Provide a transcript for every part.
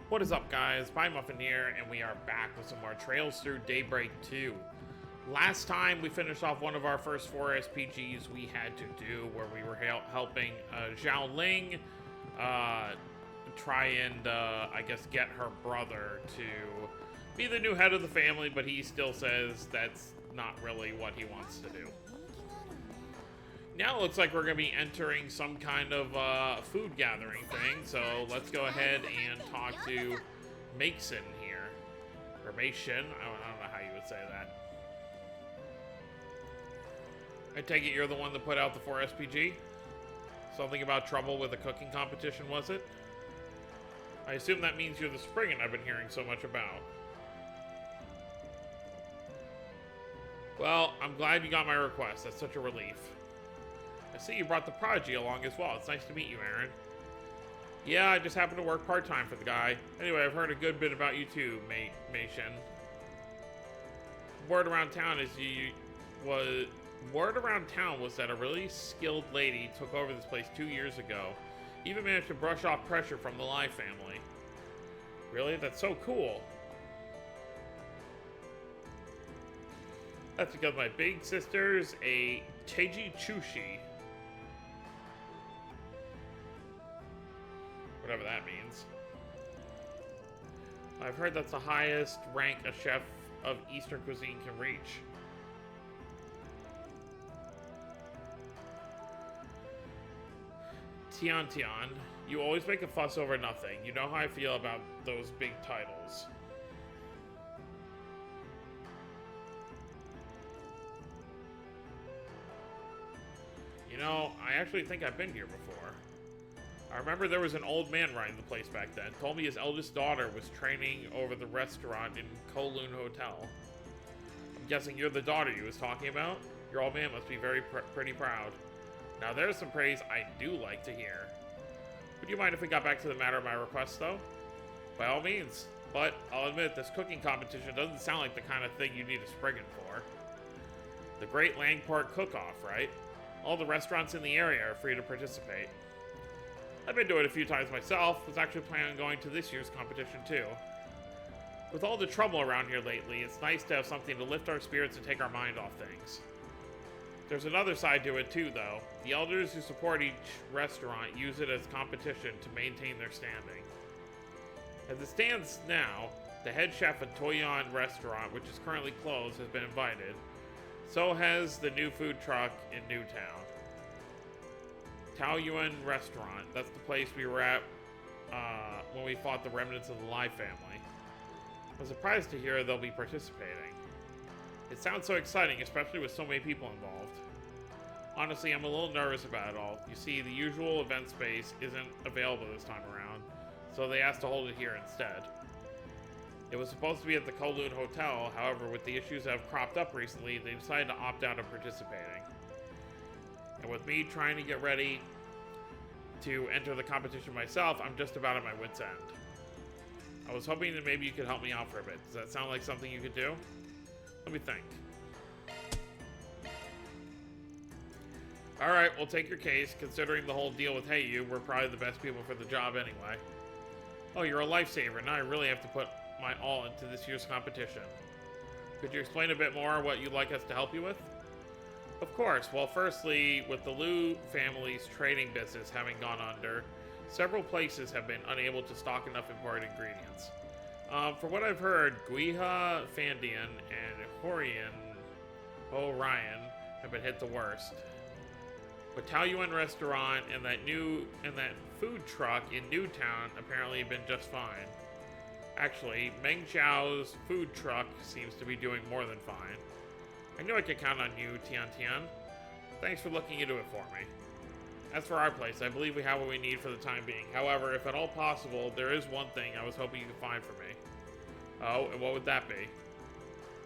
What is up, guys? Pie Muffin here, and we are back with some more Trails Through Daybreak 2. Last time, we finished off one of our first 4 SPGs we had to do, where we were helping Zhao Ling try and, I guess, get her brother to be the new head of the family, but he still says that's not really what he wants to do. Now it looks like we're going to be entering some kind of food gathering thing, so let's go ahead and talk to Mason here. Or Mason, I don't know how you would say that. I take it you're the one that put out the 4 SPG? Something about trouble with a cooking competition, was it? I assume that means you're the Spriggan I've been hearing so much about. Well, I'm glad you got my request. That's such a relief. I see you brought the prodigy along as well. It's nice to meet you, Aaron. Yeah, I just happen to work part-time for the guy. Anyway, I've heard a good bit about you too, Mason. Word around town was that a really skilled lady took over this place 2 years ago. Even managed to brush off pressure from the Lai family. Really? That's so cool. That's because my big sister's a Teiji Chushi. Whatever that means. I've heard that's the highest rank a chef of Eastern cuisine can reach. Tian, you always make a fuss over nothing. You know how I feel about those big titles. You know, I actually think I've been here before. I remember there was an old man running the place back then. Told me his eldest daughter was training over the restaurant in Kowloon Hotel. I'm guessing you're the daughter you was talking about? Your old man must be pretty proud. Now there's some praise I do like to hear. Would you mind if we got back to the matter of my request, though? By all means. But I'll admit, this cooking competition doesn't sound like the kind of thing you need a Spriggan for. The Great Langport Cook-Off, right? All the restaurants in the area are free to participate. I've been to it a few times myself, was actually planning on going to this year's competition too. With all the trouble around here lately, it's nice to have something to lift our spirits and take our mind off things. There's another side to it too, though. The elders who support each restaurant use it as competition to maintain their standing. As it stands now, the head chef at Toyon restaurant, which is currently closed, has been invited. So has the new food truck in Newtown. Taoyuan restaurant, that's the place we were at when we fought the remnants of the Lai family. I'm surprised to hear they'll be participating. It sounds so exciting, especially with so many people involved. Honestly, I'm a little nervous about it all. You see, the usual event space isn't available this time around, so they asked to hold it here instead. It was supposed to be at the Kowloon Hotel, however, with the issues that have cropped up recently, they decided to opt out of participating. And with me trying to get ready to enter the competition myself, I'm just about at my wit's end. I was hoping that maybe you could help me out for a bit. Does that sound like something you could do? Let me think. Alright, we'll take your case. Considering the whole deal with Heyu, we're probably the best people for the job anyway. Oh, you're a lifesaver. Now I really have to put my all into this year's competition. Could you explain a bit more what you'd like us to help you with? Of course. Well, firstly, with the Liu family's trading business having gone under, several places have been unable to stock enough imported ingredients. From what I've heard, Guiha, Fandian, and Orion have been hit the worst. But Taoyuan restaurant and that food truck in Newtown apparently have been just fine. Actually, Meng Xiao's food truck seems to be doing more than fine. I knew I could count on you, Tian. Thanks for looking into it for me. As for our place, I believe we have what we need for the time being. However, if at all possible, there is one thing I was hoping you could find for me. Oh, and what would that be?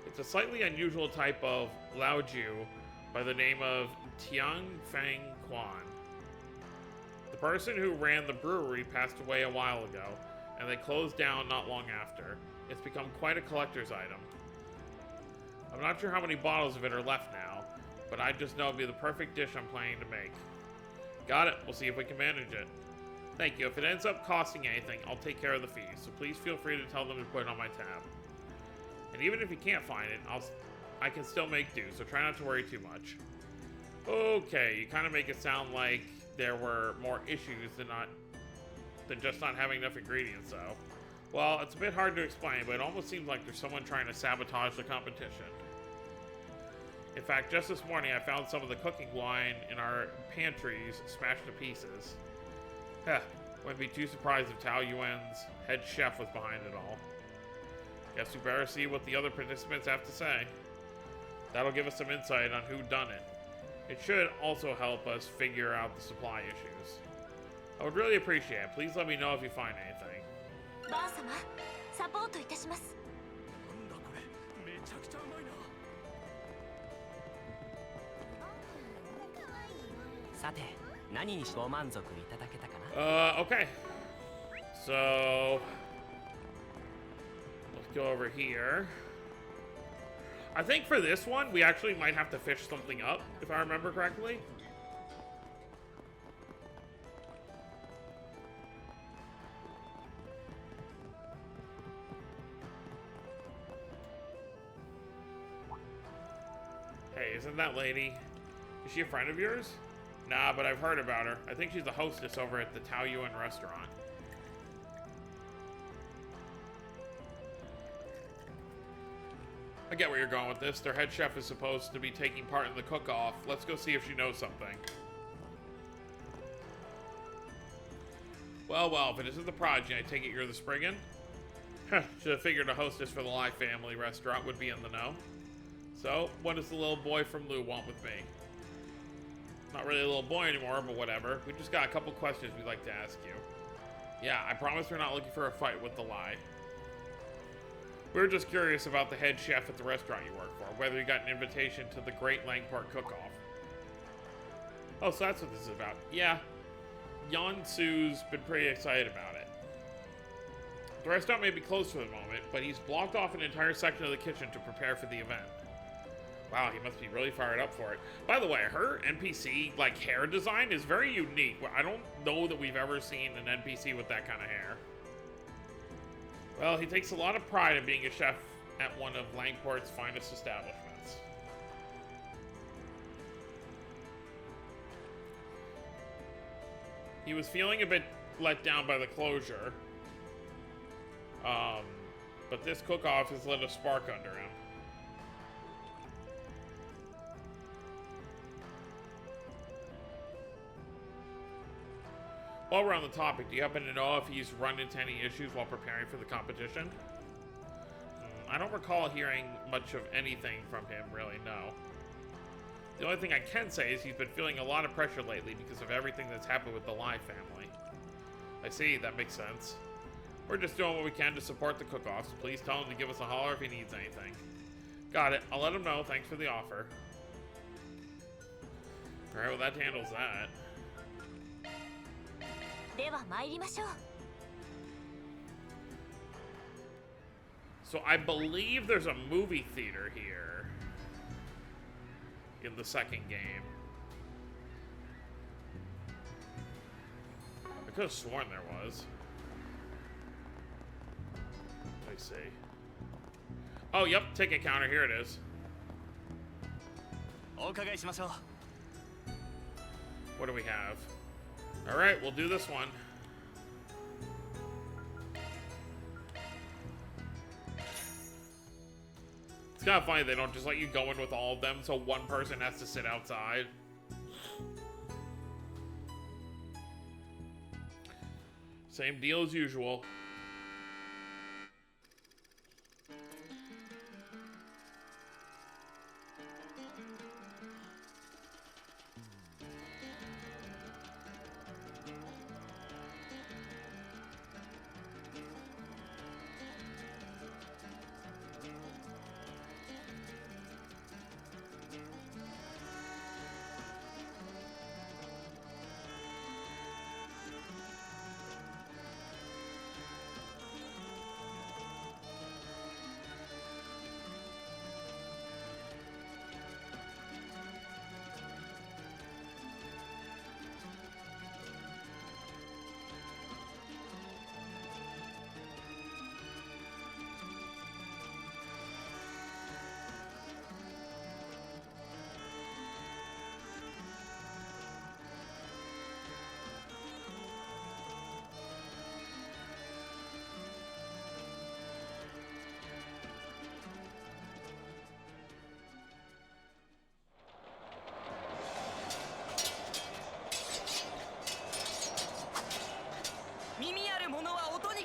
It's a slightly unusual type of Laoju by the name of Tianfeng Quan. The person who ran the brewery passed away a while ago, and they closed down not long after. It's become quite a collector's item. I'm not sure how many bottles of it are left now, but I just know it'll be the perfect dish I'm planning to make. Got it. We'll see if we can manage it. Thank you. If it ends up costing anything, I'll take care of the fees, so please feel free to tell them to put it on my tab. And even if you can't find it, I can still make do, so try not to worry too much. Okay, you kind of make it sound like there were more issues than just not having enough ingredients, though. Well, it's a bit hard to explain, but it almost seems like there's someone trying to sabotage the competition. In fact, just this morning, I found some of the cooking wine in our pantries smashed to pieces. Heh, wouldn't be too surprised if Tao Yuan's head chef was behind it all. Guess we better see what the other participants have to say. That'll give us some insight on who done it. It should also help us figure out the supply issues. I would really appreciate it. Please let me know if you find anything. バー様、サポートいたします。なんだこれ、めちゃくちゃうまいな。さて、何にしご満足いただけたかな? Okay. So let's go over here. I think for this one, we actually might have to fish something up, if I remember correctly. Hey, isn't that lady? Is she a friend of yours? Nah, but I've heard about her. I think she's the hostess over at the Tao Yuan restaurant. I get where you're going with this. Their head chef is supposed to be taking part in the cook-off. Let's go see if she knows something. Well, if it isn't the prodigy, I take it you're the Spriggan? Should have figured a hostess for the Lai family restaurant would be in the know. So, what does the little boy from Lu want with me? Not really a little boy anymore, but whatever. We just got a couple questions we'd like to ask you. Yeah, I promise we're not looking for a fight with the Lai. We were just curious about the head chef at the restaurant you work for, whether you got an invitation to the Great Langport Cook-Off. Oh, so that's what this is about. Yeah, Yansu's been pretty excited about it. The restaurant may be closed for the moment, but he's blocked off an entire section of the kitchen to prepare for the event. Wow, he must be really fired up for it. By the way, her NPC, like, hair design is very unique. I don't know that we've ever seen an NPC with that kind of hair. Well, he takes a lot of pride in being a chef at one of Langport's finest establishments. He was feeling a bit let down by the closure. But this cook-off has lit a spark under him. While we're on the topic, do you happen to know if he's run into any issues while preparing for the competition? I don't recall hearing much of anything from him, really, no. The only thing I can say is he's been feeling a lot of pressure lately because of everything that's happened with the Lai family. I see, that makes sense. We're just doing what we can to support the cook-off, so please tell him to give us a holler if he needs anything. Got it, I'll let him know, thanks for the offer. Alright, well that handles that. では参りましょう。 So I believe there's a movie theater here in the second game. I could have sworn there was. Let me see. Oh, yep, ticket counter, here it is. お伺いしましょう。 What do we have? Alright, we'll do this one. It's kind of funny they don't just let you go in with all of them, so one person has to sit outside. Same deal as usual.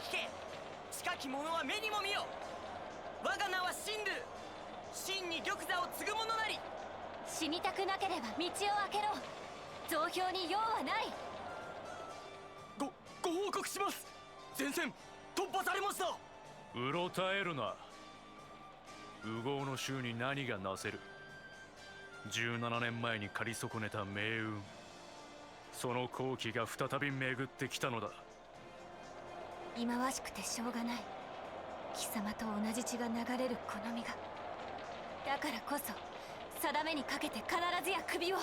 聞け。近き者は目にも見よ。我が名は神龍。真に玉座を継ぐ者なり。死にたくなければ道を開けろ。増票に用はない。ご報告します。前線突破されました。うろたえるな。烏合の衆に何がなせる。17年前に借り損ねた命運、その好機が再び巡ってきたのだ。忌まわしくてしょうがない。貴様と同じ血が流れるこの身が。だからこそ定めにかけて必ずや首を。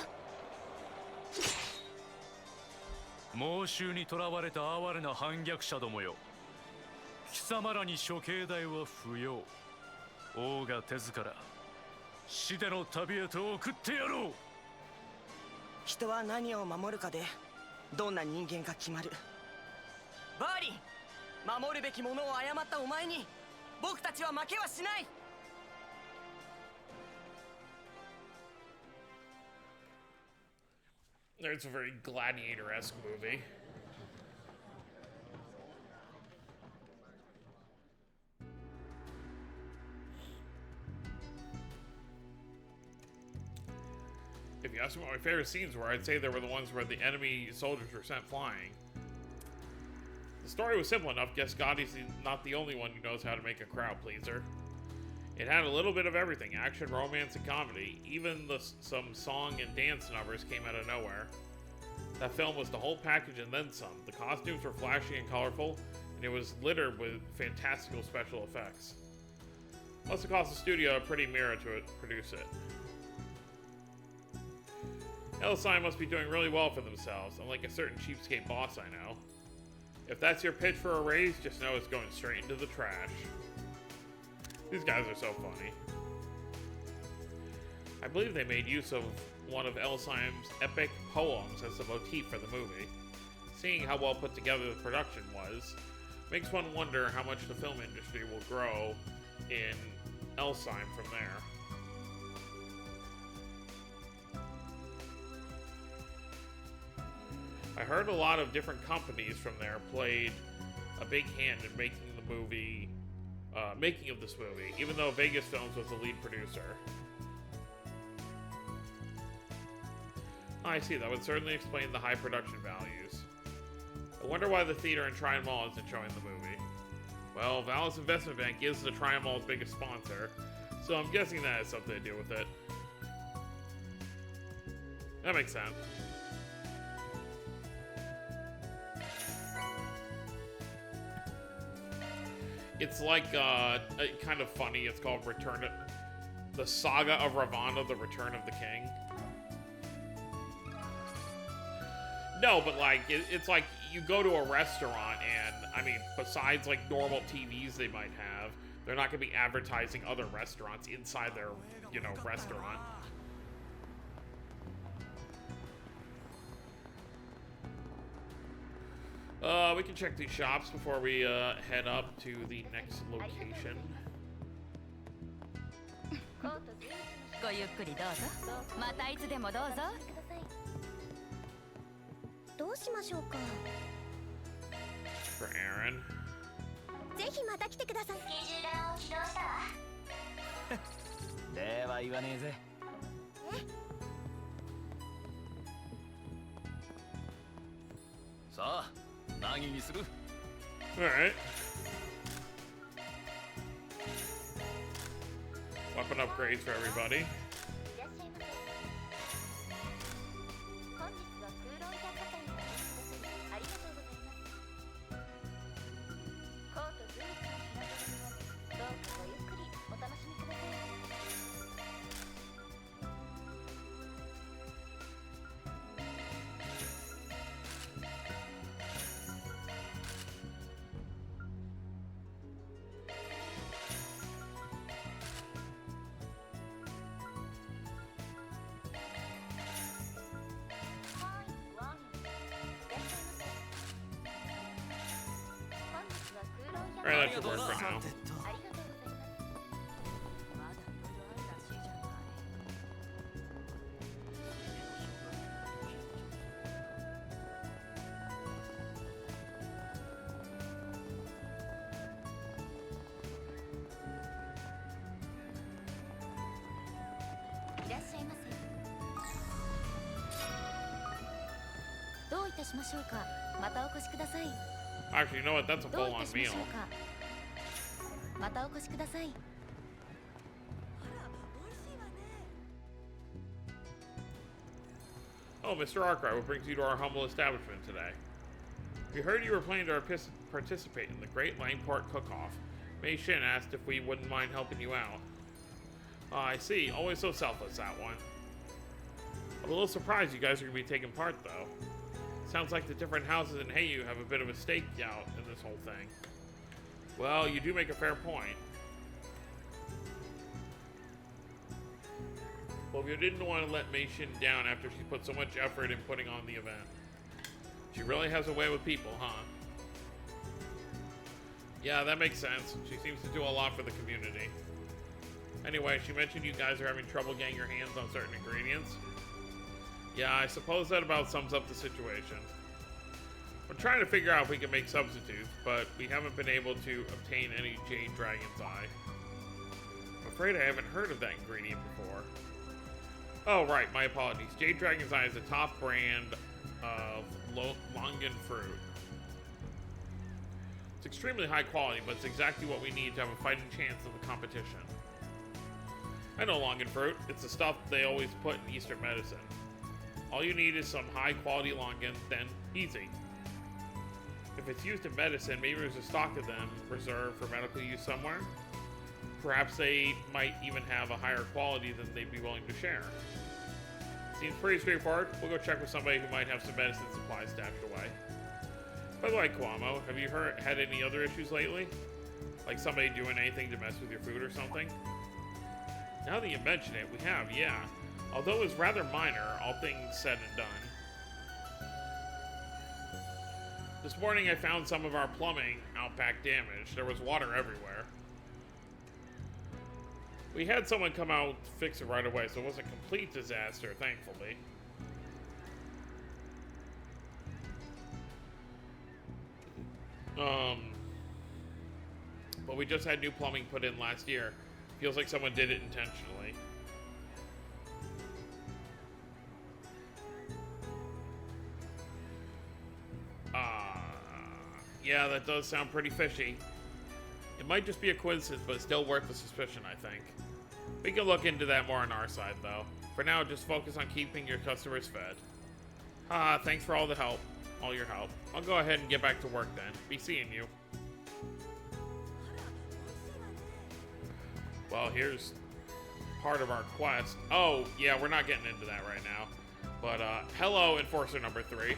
猛襲に囚われた哀れな反逆者どもよ。貴様らに処刑代は不要。王が手ずから死での旅へと送ってやろう。人は何を守るかでどんな人間か決まる。バーリン、守るべきものを誤ったお前に僕たちは負けはしない。It's a very gladiator-esque movie. If you ask me what my favorite scenes were, I'd say they were the ones where the enemy soldiers were sent flying. The story was simple enough, guess Gotti's not the only one who knows how to make a crowd pleaser. It had a little bit of everything, action, romance, and comedy. Even some song and dance numbers came out of nowhere. That film was the whole package and then some. The costumes were flashy and colorful, and it was littered with fantastical special effects. Must have cost the studio a pretty mirror to produce it. LSI must be doing really well for themselves, unlike a certain cheapskate boss I know. If that's your pitch for a raise, just know it's going straight into the trash. These guys are so funny. I believe they made use of one of Elsime's epic poems as the motif for the movie. Seeing how well put together the production was, makes one wonder how much the film industry will grow in Elsime from there. I heard a lot of different companies from there played a big hand in making the movie, making of this movie, even though Vegas Films was the lead producer. I see, that would certainly explain the high production values. I wonder why the theater in Tryon Mall isn't showing the movie. Well, Vallis Investment Bank is the Tryon Mall's biggest sponsor, so I'm guessing that has something to do with it. That makes sense. It's like, kind of funny, it's called the Saga of Ravana, The Return of the King. No, but like, it's like you go to a restaurant and, I mean, besides like normal TVs they might have, they're not going to be advertising other restaurants inside their, you know, restaurant. We can check these shops before we head up to the next location. ごゆっくりどうぞ。またいつでもどうぞ。どうしましょうか。For Aaron. ぜひまた来てください。スケジューラーを起動したわ。礼は言わねえぜ。さあ、何にする？ Alright. Weapon upgrades for everybody. 本日は空論百貨店にお越しくださりありがとうございます。コート随一の品揃えをどうかごゆっくりお楽しみください。Alright, that should work for now. しましょうか。またお越しください。 Actually, you know what? That's a どういた full-on しまし meal. ょうか。またお越しください。 Oh, Mr. Arkwright, what brings you to our humble establishment today? We heard you were planning to participate in the Great Langport Cook-Off. Mei Shin asked if we wouldn't mind helping you out. I see. Always so selfless, that one. I'm a little surprised you guys are going to be taking part, though. Sounds like the different houses in Heiyu have a bit of a stake out in this whole thing. Well, you do make a fair point. Well, you didn't want to let Mei Shin down after she put so much effort in putting on the event. She really has a way with people, huh? Yeah, that makes sense. She seems to do a lot for the community. Anyway, she mentioned you guys are having trouble getting your hands on certain ingredients. Yeah, I suppose that about sums up the situation. I'm trying to figure out if we can make substitutes, but we haven't been able to obtain any Jade Dragon's Eye. I'm afraid I haven't heard of that ingredient before. Oh, right, my apologies. Jade Dragon's Eye is a top brand of longan fruit. It's extremely high quality, but it's exactly what we need to have a fighting chance in the competition. I know longan fruit. It's the stuff they always put in Eastern medicine. All you need is some high quality longan, then easy. If it's used in medicine, maybe there's a stock of them reserved for medical use somewhere. Perhaps they might even have a higher quality than they'd be willing to share. Seems pretty straightforward. We'll go check with somebody who might have some medicine supplies stashed away. By the way, Kwamo, have you had any other issues lately? Like somebody doing anything to mess with your food or something? Now that you mention it, we have, yeah. Although it was rather minor, all things said and done. This morning I found some of our plumbing out back damaged. There was water everywhere. We had someone come out to fix it right away, so it wasn't a complete disaster, thankfully. But we just had new plumbing put in last year. Feels like someone did it intentionally. Yeah, that does sound pretty fishy. It might just be a coincidence, but it's still worth the suspicion, I think. We can look into that more on our side, though. For now, just focus on keeping your customers fed. Thanks for all your help. I'll go ahead and get back to work then. Be seeing you. Well, here's part of our quest. Oh, yeah, we're not getting into that right now. But, hello, Enforcer number 3.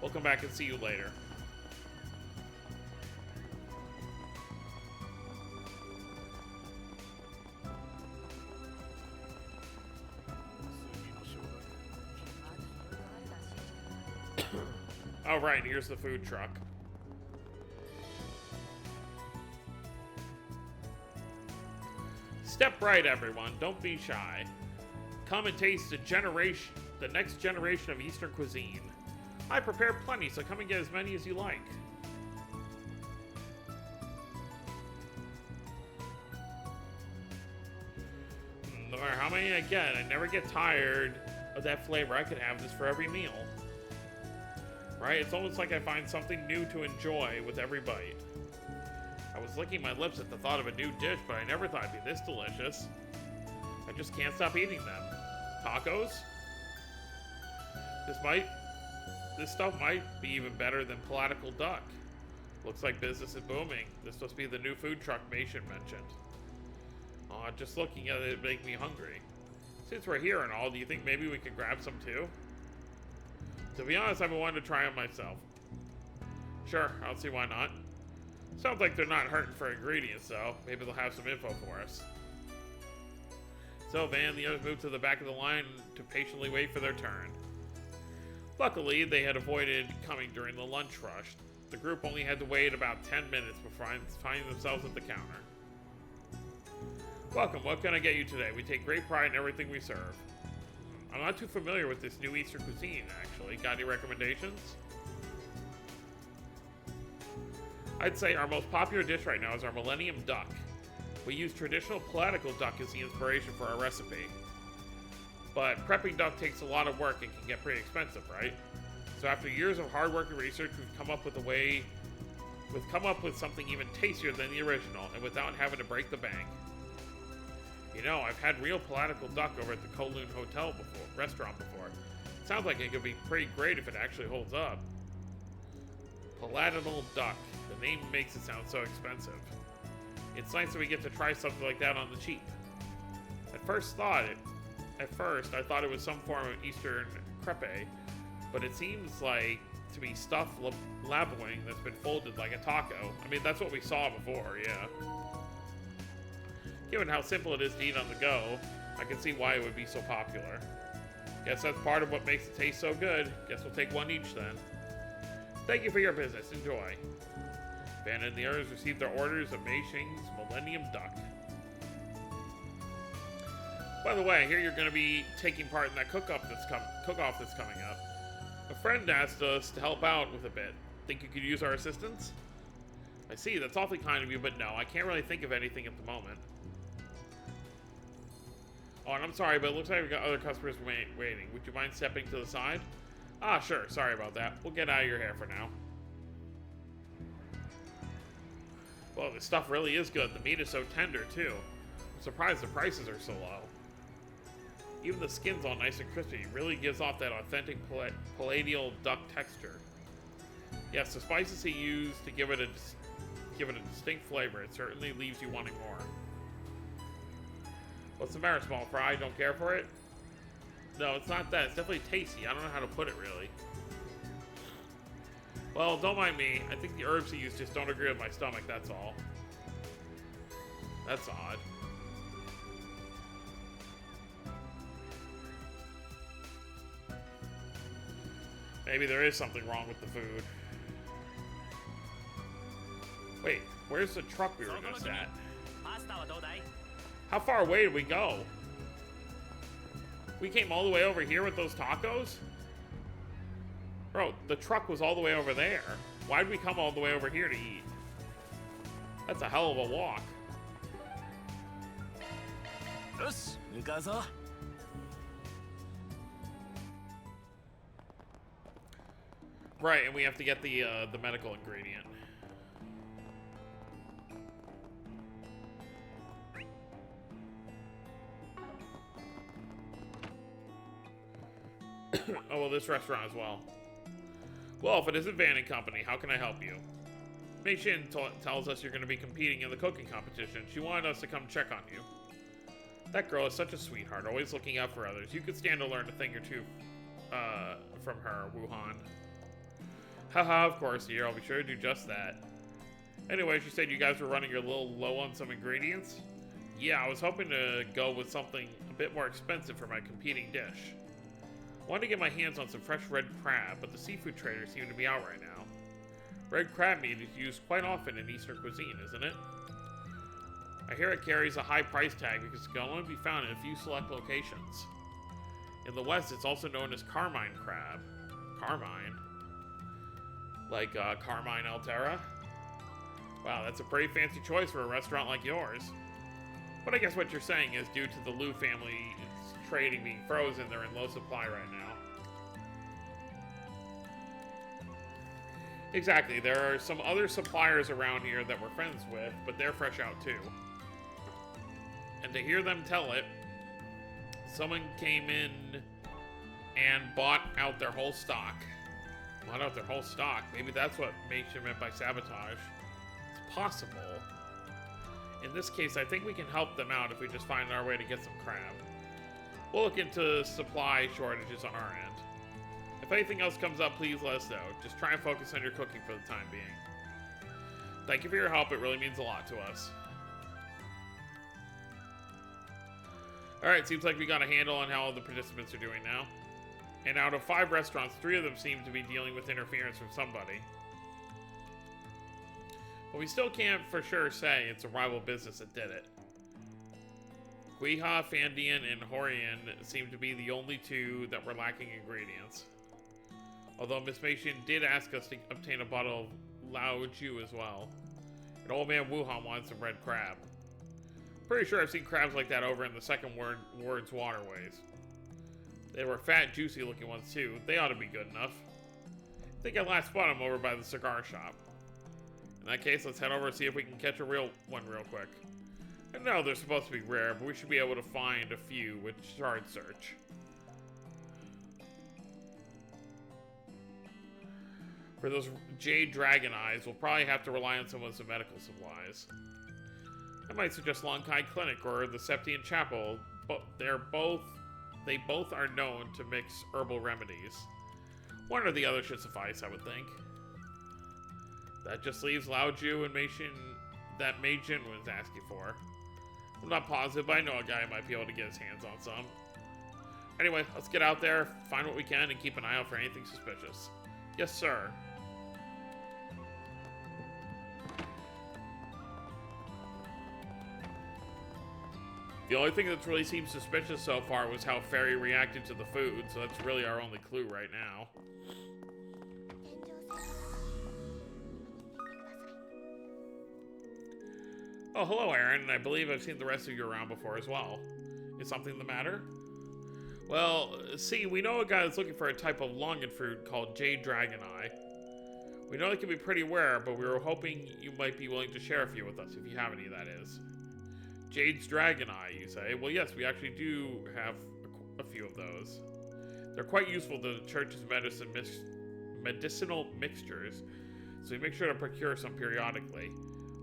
We'll come back and see you later. Oh, right, here's the food truck. Step right, everyone. Don't be shy. Come and taste the next generation of Eastern cuisine. I prepared plenty, so come and get as many as you like. No matter how many I get, I never get tired of that flavor. I could have this for every meal. Right? It's almost like I find something new to enjoy with every bite. I was licking my lips at the thought of a new dish, but I never thought it'd be this delicious. I just can't stop eating them. Tacos? This stuff might be even better than Palatical Duck. Looks like business is booming. This must be the new food truck Mason mentioned. Just looking at it makes me hungry. Since we're here and all, do you think maybe we could grab some too? To be honest, I've been wanting to try them myself. Sure, I'll see why not. Sounds like they're not hurting for ingredients, though. Maybe they'll have some info for us. So, Van and the others moved to the back of the line to patiently wait for their turn. Luckily, they had avoided coming during the lunch rush. The group only had to wait about 10 minutes before finding themselves at the counter. Welcome, what can I get you today? We take great pride in everything we serve. I'm not too familiar with this new Eastern cuisine, actually. Got any recommendations? I'd say our most popular dish right now is our Millennium Duck. We use traditional Palatical Duck as the inspiration for our recipe. But prepping duck takes a lot of work and can get pretty expensive, right? So after years of hard work and research, we've come up with something even tastier than the original, and without having to break the bank. You know, I've had real palatable duck over at the Kowloon restaurant before. It sounds like it could be pretty great if it actually holds up. Palatable duck. The name makes it sound so expensive. It's nice that we get to try something like that on the cheap. At first I thought it was some form of Eastern crepe, but it seems like to be stuffed lapwing that's been folded like a taco. I mean, that's what we saw before, yeah. Given how simple it is to eat on the go, I can see why it would be so popular. Guess that's part of what makes it taste so good. Guess we'll take one each then. Thank you for your business. Enjoy. Van and the others received their orders of Mei Xing's Millennium Duck. By the way, I hear you're going to be taking part in that cook-off that's coming up. A friend asked us to help out with a bit. Think you could use our assistance? I see, that's awfully kind of you, but no, I can't really think of anything at the moment. Oh, and I'm sorry, but it looks like we've got other customers waiting. Would you mind stepping to the side? Ah, sure, sorry about that. We'll get out of your hair for now. Well, this stuff really is good. The meat is so tender, too. I'm surprised the prices are so low. Even the skin's all nice and crispy. It really gives off that authentic palladial duck texture. Yes, the spices he used to give it a distinct flavor. It certainly leaves you wanting more. What's the matter, small fry? Don't care for it? No, it's not that. It's definitely tasty. I don't know how to put it, really. Well, don't mind me. I think the herbs he used just don't agree with my stomach, that's all. That's odd. Maybe there is something wrong with the food. Wait, where's the truck we were just at? How far away did we go? We came all the way over here with those tacos? Bro, the truck was all the way over there. Why'd we come all the way over here to eat? That's a hell of a walk. Right, and we have to get the medical ingredient. Oh, well, this restaurant as well. Well, if it isn't Van & Company, how can I help you? Mei Xin tells us you're going to be competing in the cooking competition. She wanted us to come check on you. That girl is such a sweetheart, always looking out for others. You could stand to learn a thing or two from her, Wuhan. Haha, of course, dear. I'll be sure to do just that. Anyway, she said you guys were running a little low on some ingredients. Yeah, I was hoping to go with something a bit more expensive for my competing dish. Wanted to get my hands on some fresh red crab, but the seafood traders seem to be out right now. Red crab meat is used quite often in Eastern cuisine, isn't it? I hear it carries a high price tag because it can only be found in a few select locations. In the West, it's also known as carmine crab. Carmine? Like Carmine Altera? Wow, that's a pretty fancy choice for a restaurant like yours. But I guess what you're saying is due to the Liu family trading being frozen, they're in low supply right now. Exactly, there are some other suppliers around here that we're friends with, but they're fresh out too. And to hear them tell it, someone came in and bought out their whole stock. Bought out their whole stock. Maybe that's what Mei Xin meant by sabotage. It's possible. In this case, I think we can help them out if we just find our way to get some crab. We'll look into supply shortages on our end. If anything else comes up, please let us know. Just try and focus on your cooking for the time being. Thank you for your help. It really means a lot to us. Alright, seems like we got a handle on how all the participants are doing now. And out of 5 restaurants, 3 of them seem to be dealing with interference from somebody. But we still can't for sure say it's a rival business that did it. Guiha, Fandian, and Horian seem to be the only 2 that were lacking ingredients. Although Miss Mei Xin did ask us to obtain a bottle of Lao Ju as well. And old man Wuhan wants some red crab. Pretty sure I've seen crabs like that over in the second word's waterways. They were fat, juicy looking ones too. They ought to be good enough. I think I last spotted him over by the cigar shop. In that case, let's head over and see if we can catch a real one real quick. I know they're supposed to be rare, but we should be able to find a few with shard search. For those jade dragon eyes, we'll probably have to rely on some of some medical supplies. I might suggest Lonkai Clinic or the Septian Chapel, but they both are known to mix herbal remedies. One or the other should suffice, I would think. That just leaves Lao Ju and Mei Jin was asking for. I'm not positive, but I know a guy might be able to get his hands on some. Anyway, let's get out there, find what we can, and keep an eye out for anything suspicious. Yes, sir. The only thing that's really seemed suspicious so far was how Fairy reacted to the food, so that's really our only clue right now. Oh, hello, Aaron. I believe I've seen the rest of you around before as well. Is something the matter? Well, see, we know a guy that's looking for a type of longan fruit called Jade Dragon Eye. We know it can be pretty rare, but we were hoping you might be willing to share a few with us, if you have any, that is. Jade's Dragon Eye, you say? Well, yes, we actually do have a few of those. They're quite useful to the church's medicinal mixtures, so we make sure to procure some periodically.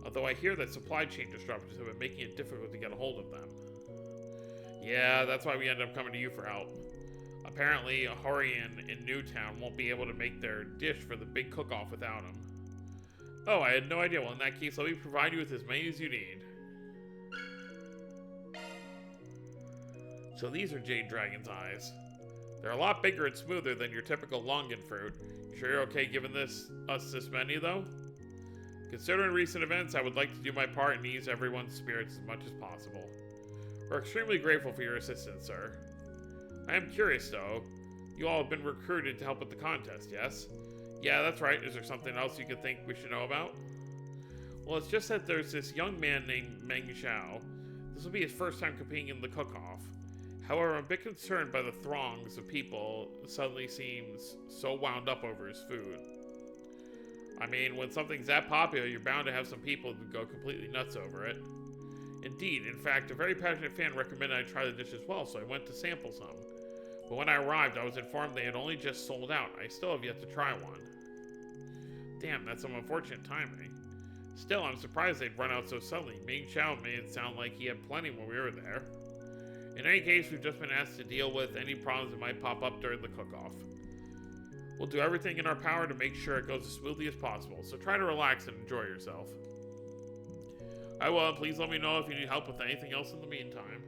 Although I hear that supply chain disruptions have been making it difficult to get a hold of them. Yeah, that's why we end up coming to you for help. Apparently, a Horian in Newtown won't be able to make their dish for the big cook-off without him. Oh, I had no idea. Well, in that case, let me provide you with as many as you need. So these are Jade Dragon's eyes. They're a lot bigger and smoother than your typical longan fruit. You sure you're okay giving us this many, though? Considering recent events, I would like to do my part and ease everyone's spirits as much as possible. We're extremely grateful for your assistance, sir. I am curious, though. You all have been recruited to help with the contest, yes? Yeah, that's right. Is there something else you could think we should know about? Well, it's just that there's this young man named Meng Xiao. This will be his first time competing in the cook-off. However, I'm a bit concerned by the throngs of people suddenly seems so wound up over his food. I mean, when something's that popular, you're bound to have some people who go completely nuts over it. Indeed, in fact, a very passionate fan recommended I try the dish as well, so I went to sample some. But when I arrived, I was informed they had only just sold out. I still have yet to try one. Damn, that's some unfortunate timing. Still, I'm surprised they'd run out so suddenly. Ming Xiao made it sound like he had plenty when we were there. In any case, we've just been asked to deal with any problems that might pop up during the cook-off. We'll do everything in our power to make sure it goes as smoothly as possible, so try to relax and enjoy yourself. I will. Please let me know if you need help with anything else in the meantime.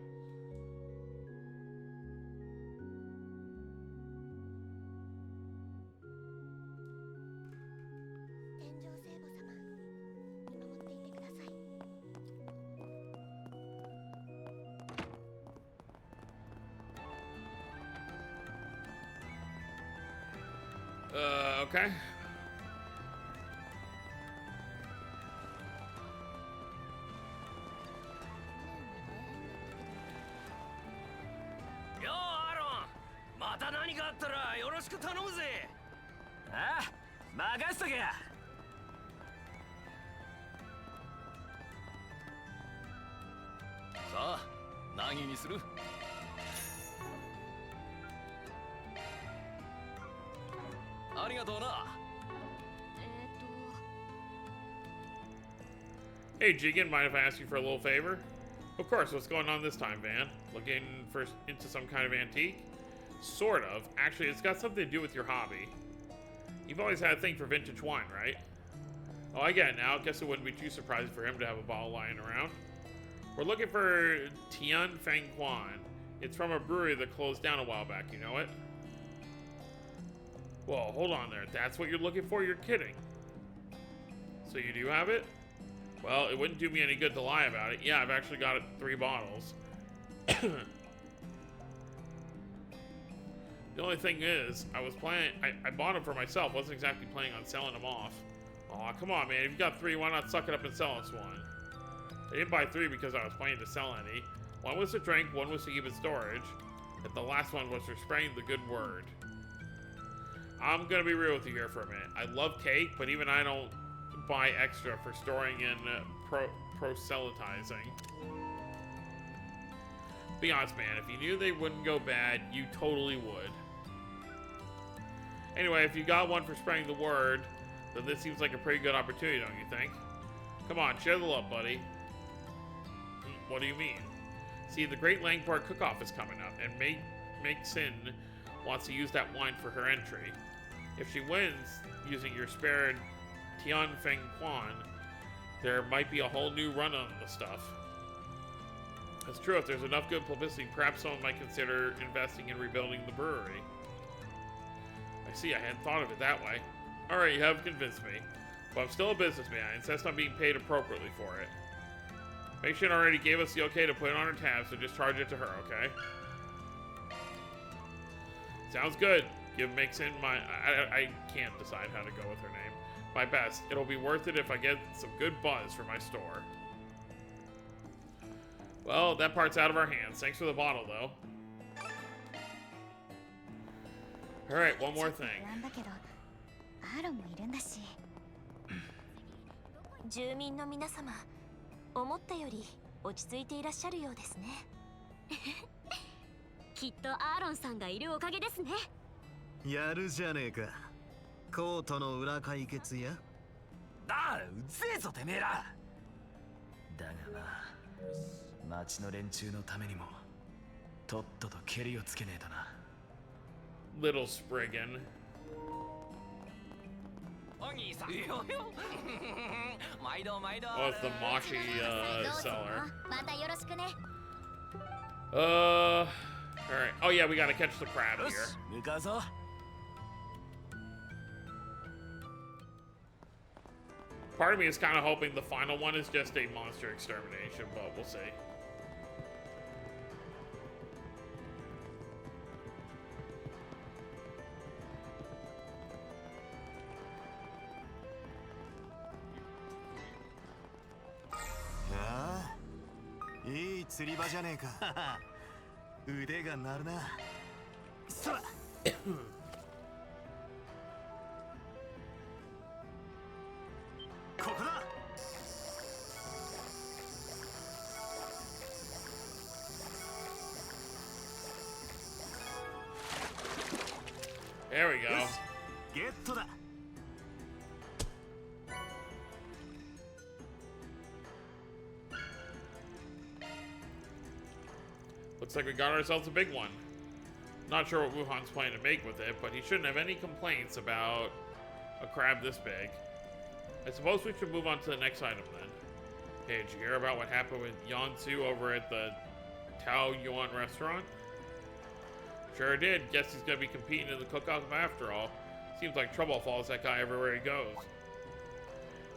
Okay. Yo, Aaron! また何かあったらよろしく頼むぜ。ああ、任せとけや。さあ、何にする？ありがとうな。Hey, Jigen, mind if I ask you for a little favor? Of course, what's going on this time, Van? Looking into some kind of antique? Sort of. Actually, it's got something to do with your hobby. You've always had a thing for vintage wine, right? Oh, I get it now. Guess it wouldn't be too surprising for him to have a bottle lying around. We're looking for Tian Feng Quan. It's from a brewery that closed down a while back, you know it? Whoa, hold on there. That's what you're looking for? You're kidding. So you do have it? Well, it wouldn't do me any good to lie about it. Yeah, I've actually got it 3 bottles. The only thing is, I bought them for myself. Wasn't exactly planning on selling them off. Aw, come on, man. If you got 3, why not suck it up and sell us one? I didn't buy 3 because I was planning to sell any. One was to drink, one was to keep in storage, and the last one was for spreading the good word. I'm gonna be real with you here for a minute. I love cake, but even I don't buy extra for storing and proselytizing. Be honest, man, if you knew they wouldn't go bad, you totally would. Anyway, if you got one for spreading the word, then this seems like a pretty good opportunity, don't you think? Come on, share the love, buddy. What do you mean? See, the Great Langport Cook-Off is coming up, and Meg Sin wants to use that wine for her entry. If she wins, using your spared Tian Feng Quan, there might be a whole new run on the stuff. That's true. If there's enough good publicity, perhaps someone might consider investing in rebuilding the brewery. I see, I hadn't thought of it that way. Alright, you have convinced me. But I'm still a businessman. I insist on being paid appropriately for it. Mei-Shin already gave us the okay to put it on her tab, so just charge it to her, okay? Sounds good. Give Mei-Shin my... I can't decide how to go with her name. My best. It'll be worth it if I get some good buzz for my store. Well, that part's out of our hands. Thanks for the bottle, though. Alright, one more thing. 住民の皆様、思ったより落ち着いていらっしゃるようですね。きっとアーロンさんがいるおかげですね。やるじゃねえか。コートの裏解決や。だ、うぜえぞてめえら。だがまあ、町の連中のためにもとっととケリをつけねえとな。Little Spriggan. お兄さん。毎度毎度。 Oh, it's the Moshi seller. またよろしくね。Alright. Oh yeah, we gotta catch the crab よし、 here. 向かうぞ。Part of me is kind of hoping the final one is just a monster extermination, but we'll see. Ah, いい釣り場じゃねえか。腕が鳴るな。そら。ここだ。There we go. ゲットだ。Looks like we got ourselves a big one. Not sure what Wuhan's planning to make with it, but he shouldn't have any complaints about a crab this big. I suppose we should move on to the next item then. Hey, did you hear about what happened with Yansu over at the Tao Yuan restaurant? Sure did. Guess he's gonna be competing in the cook-off after all. Seems like trouble follows that guy everywhere he goes.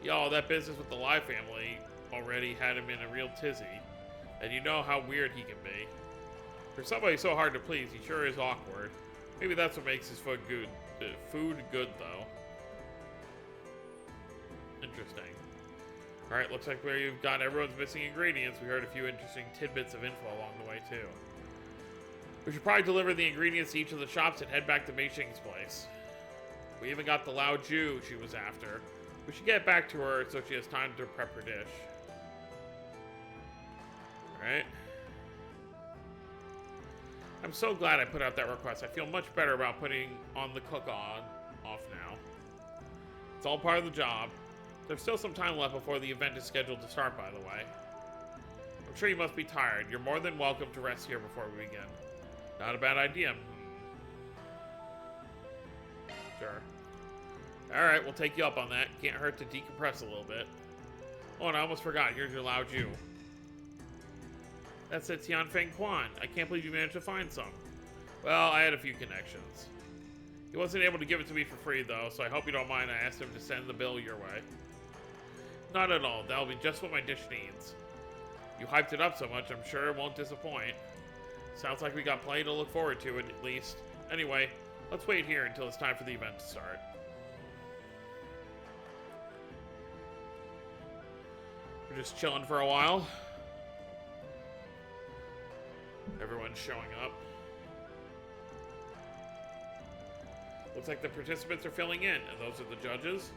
Y'all, that business with the Lai family already had him in a real tizzy. And you know how weird he can be. For somebody so hard to please, he sure is awkward. Maybe that's what makes his food good. Though. Interesting. Alright, looks like we've got everyone's missing ingredients. We heard a few interesting tidbits of info along the way, too. We should probably deliver the ingredients to each of the shops and head back to Mei Xing's place. We even got the Lao Ju she was after. We should get back to her so she has time to prep her dish. Alright. I'm so glad I put out that request. I feel much better about putting on the cook-off now. It's all part of the job. There's still some time left before the event is scheduled to start, by the way. I'm sure you must be tired. You're more than welcome to rest here before we begin. Not a bad idea. Sure. Alright, we'll take you up on that. Can't hurt to decompress a little bit. Oh, and I almost forgot. Here's your Lao Ju. That's a Tian Feng Quan. I can't believe you managed to find some. Well, I had a few connections. He wasn't able to give it to me for free, though, so I hope you don't mind I asked him to send the bill your way. Not at all. That'll be just what my dish needs. You hyped it up so much, I'm sure it won't disappoint. Sounds like we got plenty to look forward to, at least. Anyway, let's wait here until it's time for the event to start. We're just chilling for a while. Everyone's showing up. Looks like the participants are filling in, and those are the judges.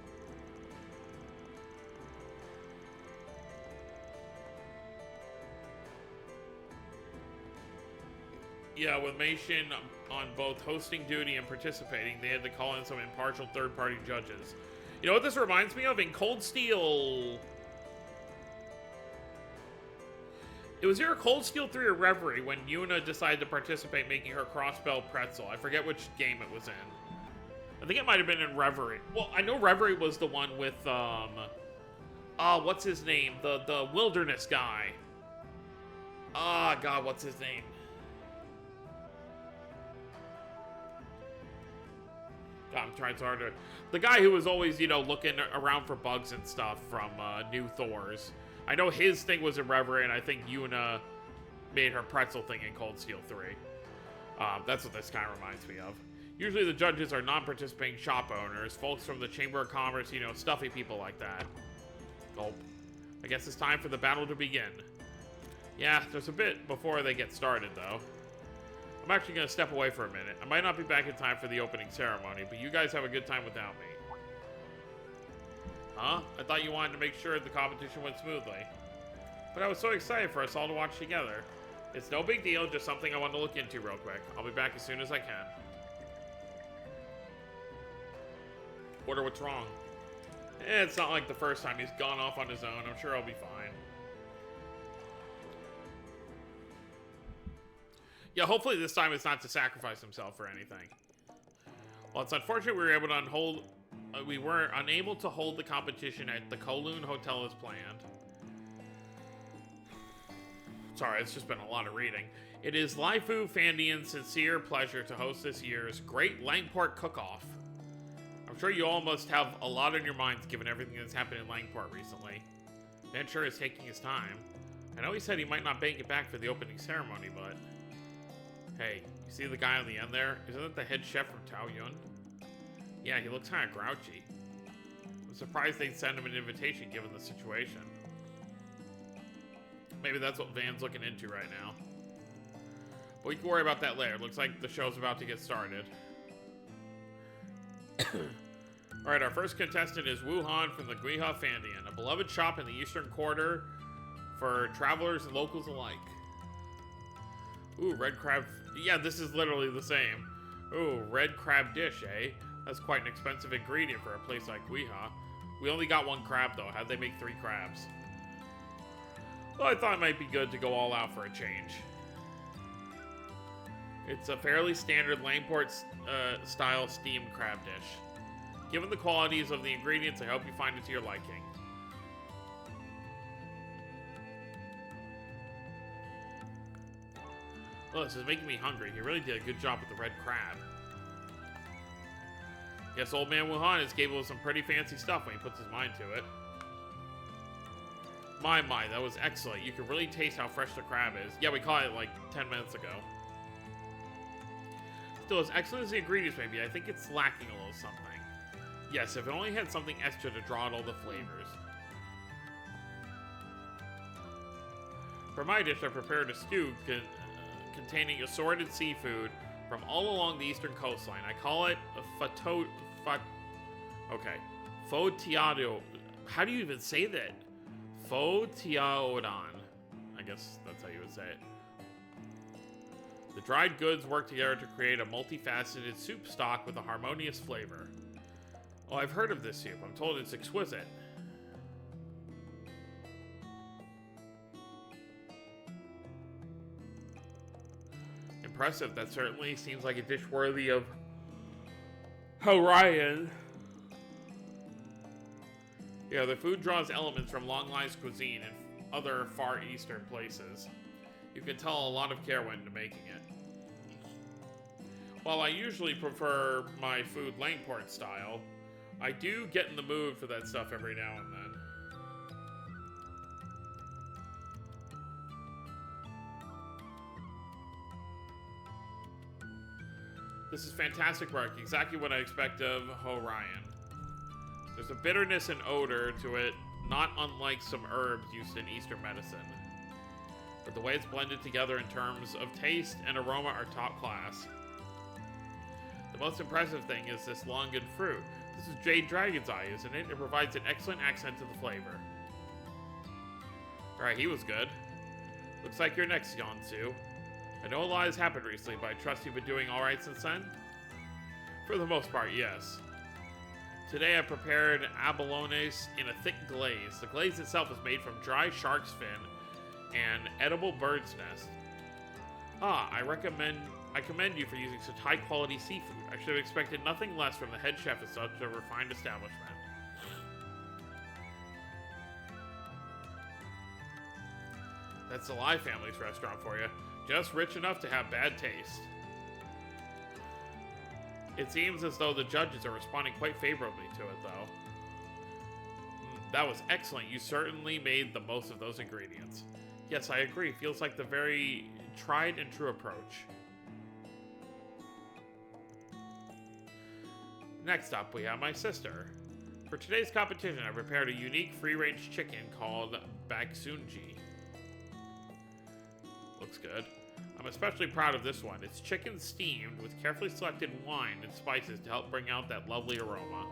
Yeah, with Meishin on both hosting duty and participating, they had to call in some impartial third-party judges. You know what this reminds me of? In Cold Steel... It was either Cold Steel 3 or Reverie when Yuna decided to participate making her crossbow pretzel. I forget which game it was in. I think it might have been in Reverie. Well, I know Reverie was the one with, what's his name? The wilderness guy. Ah, God, what's his name? God, I'm trying so hard to... The guy who was always, you know, looking around for bugs and stuff from, New Thors. I know his thing was in Reverie, and I think Yuna made her pretzel thing in Cold Steel 3. That's what this kind of reminds me of. Usually the judges are non-participating shop owners, folks from the Chamber of Commerce, you know, stuffy people like that. Gulp. I guess it's time for the battle to begin. Yeah, there's a bit before they get started, though. I'm actually going to step away for a minute. I might not be back in time for the opening ceremony, but you guys have a good time without me. Huh? I thought you wanted to make sure the competition went smoothly. But I was so excited for us all to watch together. It's no big deal, just something I want to look into real quick. I'll be back as soon as I can. Wonder what's wrong. It's not like the first time he's gone off on his own. I'm sure I'll be fine. Yeah, hopefully this time it's not to sacrifice himself or anything. Well, it's unfortunate we were unable to hold the competition at the Kowloon Hotel as planned. Sorry, it's just been a lot of reading. It is Laifu Fandian's sincere pleasure to host this year's Great Langport Cook-Off. I'm sure you all must have a lot on your minds given everything that's happened in Langport recently. Man sure is taking his time. I know he said he might not make it back for the opening ceremony, but... Hey, you see the guy on the end there? Isn't that the head chef from Taoyuan? Yeah, he looks kind of grouchy. I'm surprised they'd send him an invitation given the situation. Maybe that's what Van's looking into right now. But we can worry about that later. Looks like the show's about to get started. Alright, our first contestant is Wuhan from the Guiha Fandian, a beloved shop in the Eastern Quarter for travelers and locals alike. Ooh, red crab... Yeah, this is literally the same. Ooh, red crab dish, eh? That's quite an expensive ingredient for a place like Guiha. We only got one crab, though. How'd they make 3 crabs? Well, I thought it might be good to go all out for a change. It's a fairly standard Langport-style steamed crab dish. Given the qualities of the ingredients, I hope you find it to your liking. Oh, this is making me hungry. He really did a good job with the red crab. Guess old man Wuhan is capable of some pretty fancy stuff when he puts his mind to it. My, that was excellent. You can really taste how fresh the crab is. Yeah, we caught it like 10 minutes ago. Still, as excellent as the ingredients may be, I think it's lacking a little something. Yes, if it only had something extra to draw out all the flavors. For my dish, I prepared a stew containing assorted seafood from all along the eastern coastline. I call it Pho Tiado. How do you even say that? Pho Tiaodan. I guess that's how you would say it. The dried goods work together to create a multifaceted soup stock with a harmonious flavor. Oh, I've heard of this soup. I'm told it's exquisite. Impressive. That certainly seems like a dish worthy of Orion. Yeah, the food draws elements from Long Lai's cuisine and other Far Eastern places. You can tell a lot of care went into making it. While I usually prefer my food Langport style, I do get in the mood for that stuff every now and then. This is fantastic work, exactly what I expect of Orion. There's a bitterness and odor to it, not unlike some herbs used in Eastern medicine. But the way it's blended together in terms of taste and aroma are top class. The most impressive thing is this longan fruit. This is Jade Dragon's Eye, isn't it? It provides an excellent accent to the flavor. Alright, he was good. Looks like you're next, Yonsu. I know a lot has happened recently, but I trust you've been doing alright since then? For the most part, yes. Today I prepared abalones in a thick glaze. The glaze itself is made from dry shark's fin and edible bird's nest. I commend you for using such high quality seafood. I should have expected nothing less from the head chef of such a refined establishment. That's the Lai family's restaurant for you. Just rich enough to have bad taste. It seems as though the judges are responding quite favorably to it, though. That was excellent. You certainly made the most of those ingredients. Yes, I agree. Feels like the very tried and true approach. Next up, we have my sister. For today's competition, I prepared a unique free-range chicken called Baksunji. Looks good. I'm especially proud of this one. It's chicken steamed with carefully selected wine and spices to help bring out that lovely aroma.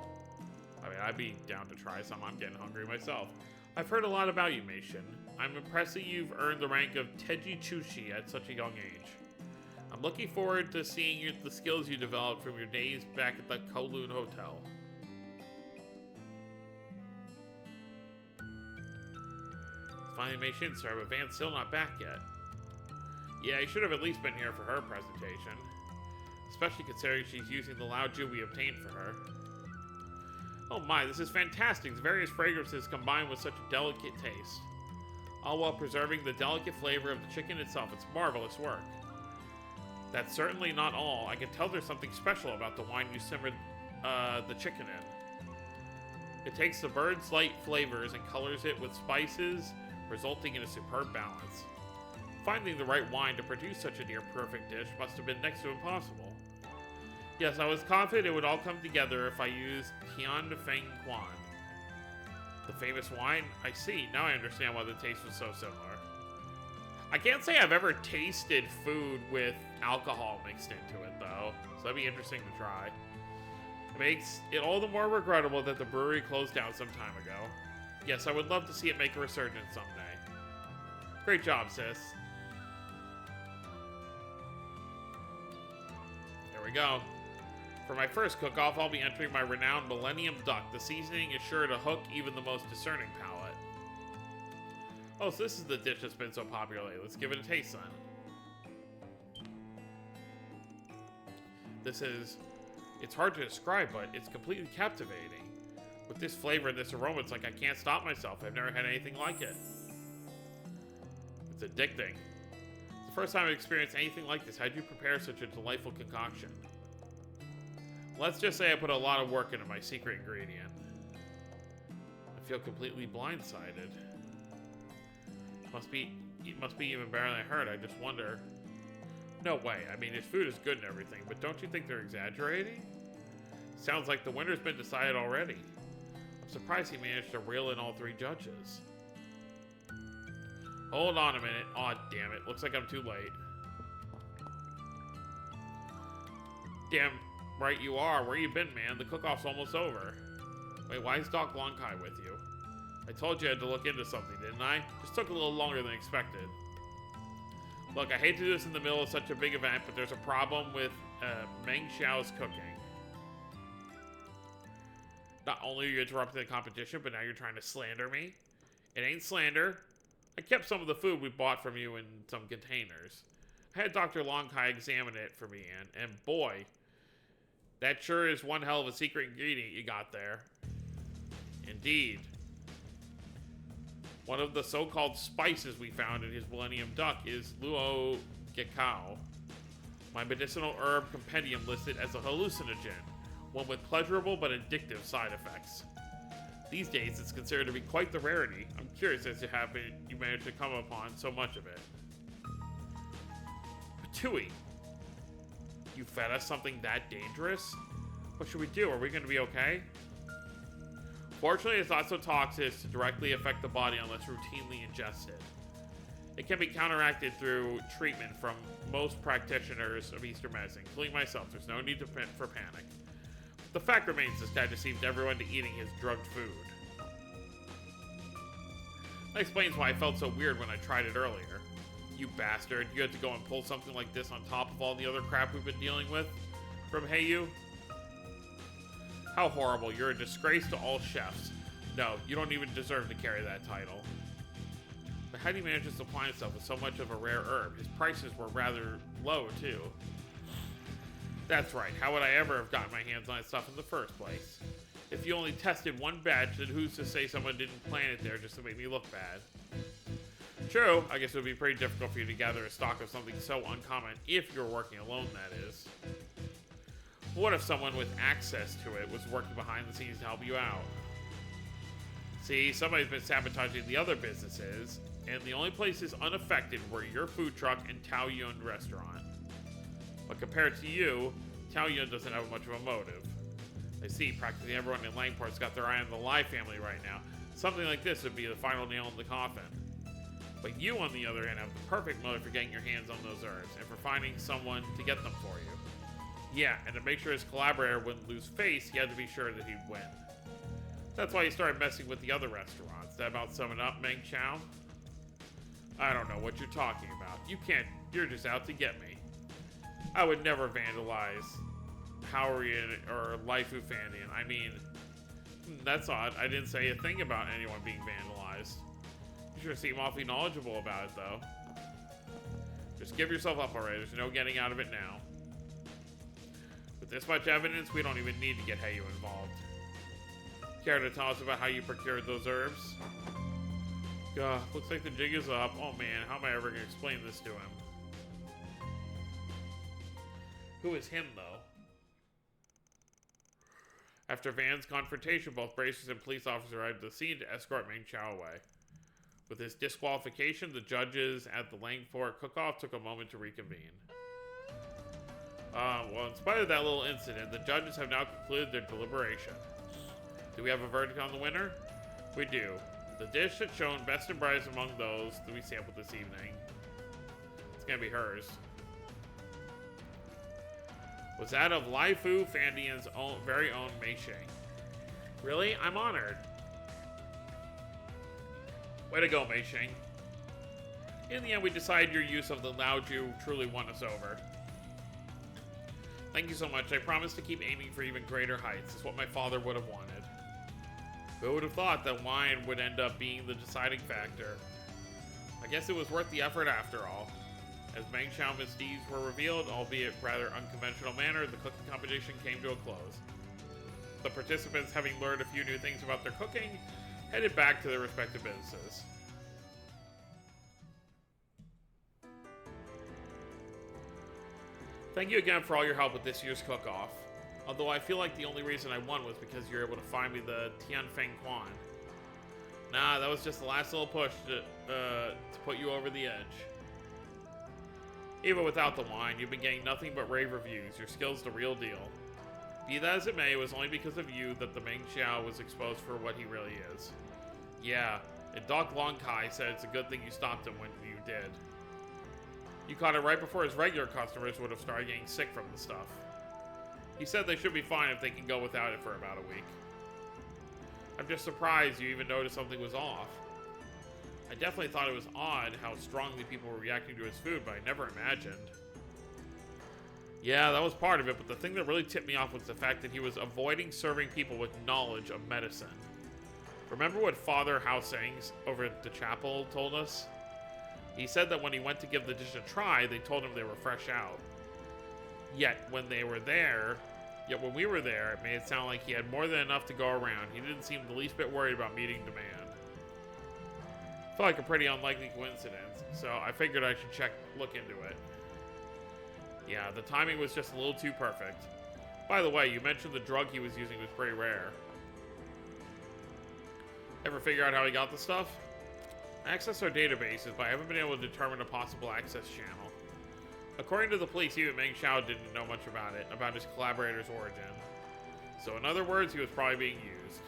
I mean, I'd be down to try some. I'm getting hungry myself. I've heard a lot about you, Meishin. I'm impressed that you've earned the rank of Teji Chushi at such a young age. I'm looking forward to seeing the skills you developed from your days back at the Kowloon Hotel. Finally, Meishin, sir, but Van's still not back yet. Yeah, he should have at least been here for her presentation. Especially considering she's using the Lao Ju we obtained for her. Oh my, this is fantastic. The various fragrances combined with such a delicate taste. All while preserving the delicate flavor of the chicken itself. It's marvelous work. That's certainly not all. I can tell there's something special about the wine you simmered the chicken in. It takes the bird's light flavors and colors it with spices, resulting in a superb balance. Finding the right wine to produce such a near-perfect dish must have been next to impossible. Yes, I was confident it would all come together if I used Tian Feng Quan. The famous wine? I see. Now I understand why the taste was so similar. I can't say I've ever tasted food with alcohol mixed into it, though, so that'd be interesting to try. It makes it all the more regrettable that the brewery closed down some time ago. Yes, I would love to see it make a resurgence someday. Great job, sis. There we go. For my first cook-off, I'll be entering my renowned Millennium Duck. The seasoning is sure to hook even the most discerning palate. Oh, so this is the dish that's been so popular lately. Let's give it a taste then. It's hard to describe, but it's completely captivating. With this flavor and this aroma, it's like I can't stop myself. I've never had anything like it. It's addicting. It's the first time I've experienced anything like this. How'd you prepare such a delightful concoction? Let's just say I put a lot of work into my secret ingredient. I feel completely blindsided. It must be even better than I heard. I just wonder. No way. I mean, his food is good and everything, but don't you think they're exaggerating? Sounds like the winner's been decided already. I'm surprised he managed to reel in all 3 judges. Hold on a minute. Aw, damn it. Looks like I'm too late. Damn right you are. Where you been, man? The cook-off's almost over. Wait, why is Doc Lonkai with you? I told you I had to look into something, didn't I? Just took a little longer than expected. Look, I hate to do this in the middle of such a big event, but there's a problem with Meng Xiao's cooking. Not only are you interrupting the competition, but now you're trying to slander me. It ain't slander. I kept some of the food we bought from you in some containers. I had Dr. Lonkai examine it for me, and boy, that sure is one hell of a secret ingredient you got there. Indeed. One of the so-called spices we found in his Millennium Duck is Luo Gekao, my medicinal herb compendium listed as a hallucinogen, one with pleasurable but addictive side effects. These days, it's considered to be quite the rarity. I'm curious as to how you managed to come upon so much of it. Patui, you fed us something that dangerous? What should we do? Are we going to be okay? Fortunately, it's not so toxic as to directly affect the body unless routinely ingested. It can be counteracted through treatment from most practitioners of Eastern medicine, including myself. There's no need for panic. The fact remains this guy deceived everyone into eating his drugged food. That explains why I felt so weird when I tried it earlier. You bastard, you had to go and pull something like this on top of all the other crap we've been dealing with? From Hey You? How horrible, you're a disgrace to all chefs. No, you don't even deserve to carry that title. But how do you manage to supply himself with so much of a rare herb? His prices were rather low, too. That's right, how would I ever have gotten my hands on that stuff in the first place? If you only tested one batch, then who's to say someone didn't plant it there just to make me look bad? True, I guess it would be pretty difficult for you to gather a stock of something so uncommon, if you're working alone, that is. What if someone with access to it was working behind the scenes to help you out? See, somebody's been sabotaging the other businesses, and the only places unaffected were your food truck and Tao Yun restaurant. But compared to you, Tao Yun doesn't have much of a motive. I see, practically everyone in Langport's got their eye on the Lai family right now. Something like this would be the final nail in the coffin. But you, on the other hand, have the perfect motive for getting your hands on those herbs, and for finding someone to get them for you. Yeah, and to make sure his collaborator wouldn't lose face, he had to be sure that he'd win. That's why he started messing with the other restaurants. That about sum it up, Meng Chao? I don't know what you're talking about. You're just out to get me. I would never vandalize Haorian or Laifu Fandian. I mean, that's odd. I didn't say a thing about anyone being vandalized. You sure seem awfully knowledgeable about it, though. Just give yourself up already. There's no getting out of it now. With this much evidence, we don't even need to get Heiyu involved. Care to tell us about how you procured those herbs? Gah, looks like the jig is up. Oh man, how am I ever going to explain this to him? Who is him, though? After Van's confrontation, both bracers and police officers arrived at the scene to escort Meng Chao away. With his disqualification, the judges at the Langfort cook-off took a moment to reconvene. Well, in spite of that little incident, the judges have now concluded their deliberation. Do we have a verdict on the winner? We do. The dish that's shown best and brightest among those that we sampled this evening. It's gonna be hers. Was that of Laifu Fandian's very own Mei Shing. Really? I'm honored. Way to go, Mei Shing. In the end, we decided your use of the Laoju truly won us over. Thank you so much. I promise to keep aiming for even greater heights. It's what my father would have wanted. Who would have thought that wine would end up being the deciding factor? I guess it was worth the effort after all. As Meng Chao misdeeds were revealed, albeit rather unconventional manner, the cooking competition came to a close. The participants, having learned a few new things about their cooking, headed back to their respective businesses. Thank you again for all your help with this year's cook-off. Although I feel like the only reason I won was because you were able to find me the Tianfeng Quan. Nah, that was just the last little push to put you over the edge. Even without the wine, you've been getting nothing but rave reviews. Your skill's the real deal. Be that as it may, it was only because of you that the Meng Chao was exposed for what he really is. Yeah, and Doc Long Kai said it's a good thing you stopped him when you did. You caught it right before his regular customers would have started getting sick from the stuff. He said they should be fine if they can go without it for about a week. I'm just surprised you even noticed something was off. I definitely thought it was odd how strongly people were reacting to his food, but I never imagined. Yeah, that was part of it, but the thing that really tipped me off was the fact that he was avoiding serving people with knowledge of medicine. Remember what Father Haosangs over at the chapel told us? He said that when he went to give the dish a try, they told him they were fresh out. Yet when we were there, it made it sound like he had more than enough to go around. He didn't seem the least bit worried about meeting demand. Felt like a pretty unlikely coincidence, so I figured I should look into it. Yeah, the timing was just a little too perfect. By the way, you mentioned the drug he was using was pretty rare. Ever figure out how he got the stuff? I accessed our databases, but I haven't been able to determine a possible access channel. According to the police, even Meng Chao didn't know much about it, about his collaborator's origin. So in other words, he was probably being used.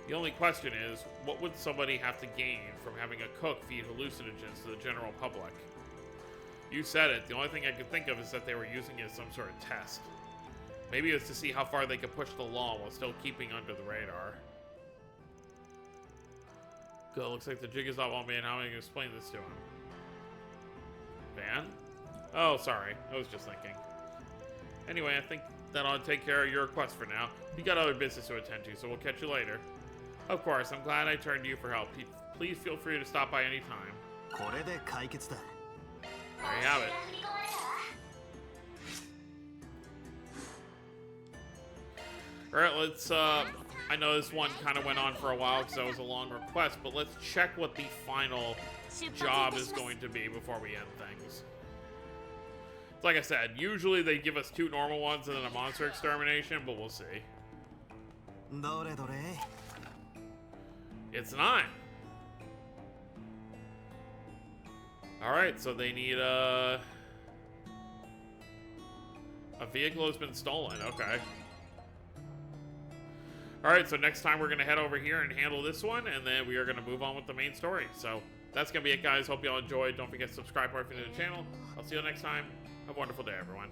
The only question is, what would somebody have to gain from having a cook feed hallucinogens to the general public? You said it. The only thing I could think of is that they were using it as some sort of test. Maybe it's to see how far they could push the law while still keeping under the radar. Good, looks like the jig is up on me, and how am I going to explain this to him? Van? Oh, sorry. I was just thinking. Anyway, I think that ought to take care of your request for now. You got other business to attend to, so we'll catch you later. Of course, I'm glad I turned to you for help. Please feel free to stop by any time. これで解決だ。 There you have it. Alright, let's, I know this one kind of went on for a while because that was a long request, but let's check what the final job is going to be before we end things. Like I said, usually they give us 2 normal ones and then a monster extermination, but we'll see. どれどれ It's 9. Alright, so they need a vehicle has been stolen. Okay. Alright, so next time we're going to head over here and handle this one, and then we are going to move on with the main story. So that's going to be it, guys. Hope you all enjoyed. Don't forget to subscribe if you're new to the channel. I'll see you next time. Have a wonderful day, everyone.